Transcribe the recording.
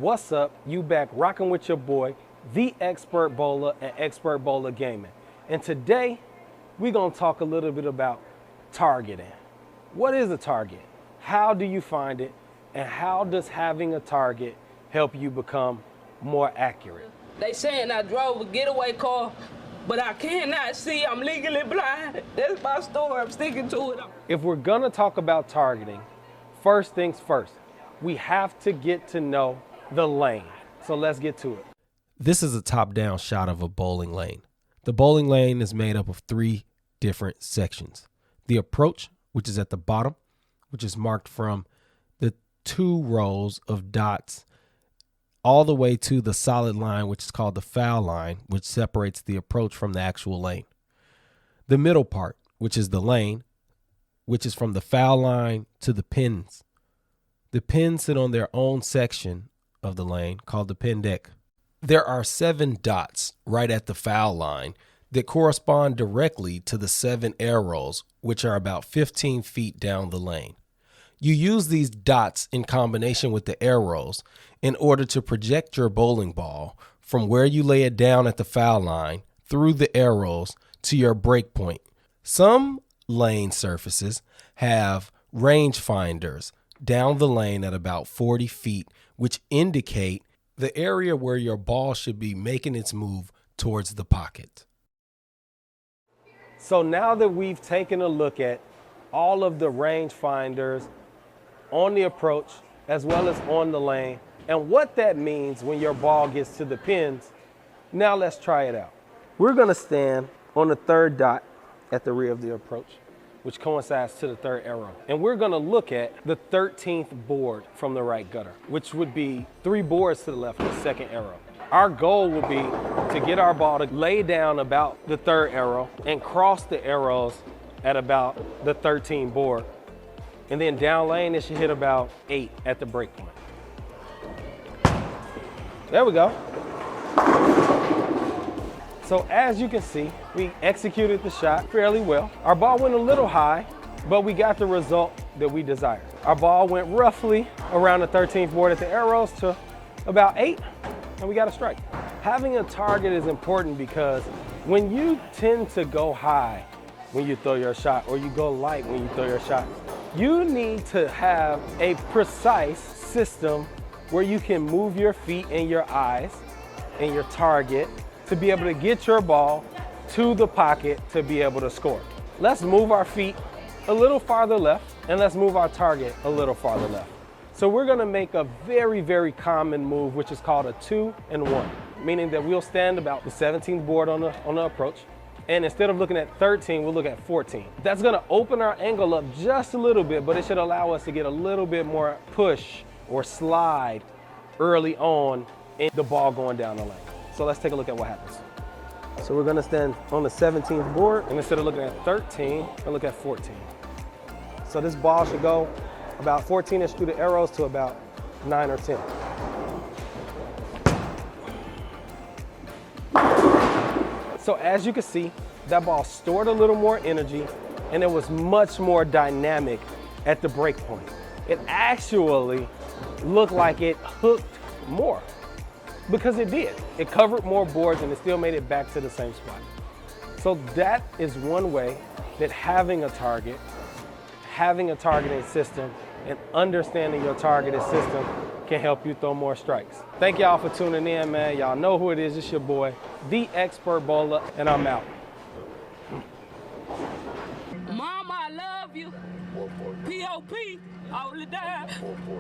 What's up? You back rocking with your boy, the Expert Bowler and Expert Bowler Gaming. And today, we're gonna talk a little bit about targeting. What is a target? How do you find it? And how does having a target help you become more accurate? They saying I drove a getaway car, but I cannot see. I'm legally blind. That's my story. I'm sticking to it. If we're gonna talk about targeting, first things first, we have to get to know the lane. So let's get to it. This is a top-down shot of a bowling lane. The bowling lane is made up of three different sections. The approach, which is at the bottom, which is marked from the two rows of dots all the way to the solid line, which is called the foul line, which separates the approach from the actual lane. The middle part, which is the lane, which is from the foul line to the pins. The pins sit on their own section of the lane called the pin deck. There are 7 dots right at the foul line that correspond directly to the 7 arrows, which are about 15 feet down the lane. You use these dots in combination with the arrows in order to project your bowling ball from where you lay it down at the foul line through the arrows to your break point. Some lane surfaces have range finders down the lane at about 40 feet, which indicate the area where your ball should be making its move towards the pocket. So now that we've taken a look at all of the range finders on the approach as well as on the lane and what that means when your ball gets to the pins, now let's try it out. We're gonna stand on the 3rd dot at the rear of the approach, which coincides to the 3rd arrow. And we're gonna look at the 13th board from the right gutter, which would be 3 boards to the left of the 2nd arrow. Our goal would be to get our ball to lay down about the 3rd arrow and cross the arrows at about the 13th board. And then down lane, it should hit about 8 at the break point. There we go. So as you can see, we executed the shot fairly well. Our ball went a little high, but we got the result that we desired. Our ball went roughly around the 13th board at the arrows to about 8, and we got a strike. Having a target is important because when you tend to go high when you throw your shot, or you go light when you throw your shot, you need to have a precise system where you can move your feet and your eyes and your target to be able to get your ball to the pocket to be able to score. Let's move our feet a little farther left, and let's move our target a little farther left. So we're gonna make a very, very common move, which is called a 2 and 1, meaning that we'll stand about the 17th board on the approach, and instead of looking at 13, we'll look at 14. That's gonna open our angle up just a little bit, but it should allow us to get a little bit more push or slide early on in the ball going down the lane. So let's take a look at what happens. So we're gonna stand on the 17th board, and instead of looking at 13, we'll look at 14. So this ball should go about 14-ish through the arrows to about 9 or 10. So as you can see, that ball stored a little more energy, and it was much more dynamic at the break point. It actually looked like it hooked more, because it did. It covered more boards and it still made it back to the same spot. So that is one way that having a targeting system and understanding your targeted system can help you throw more strikes. Thank y'all for tuning in, man. Y'all know who it is. It's your boy, the Expert Bowler, and I'm out. Mama, I love you. P.O.P. all the time.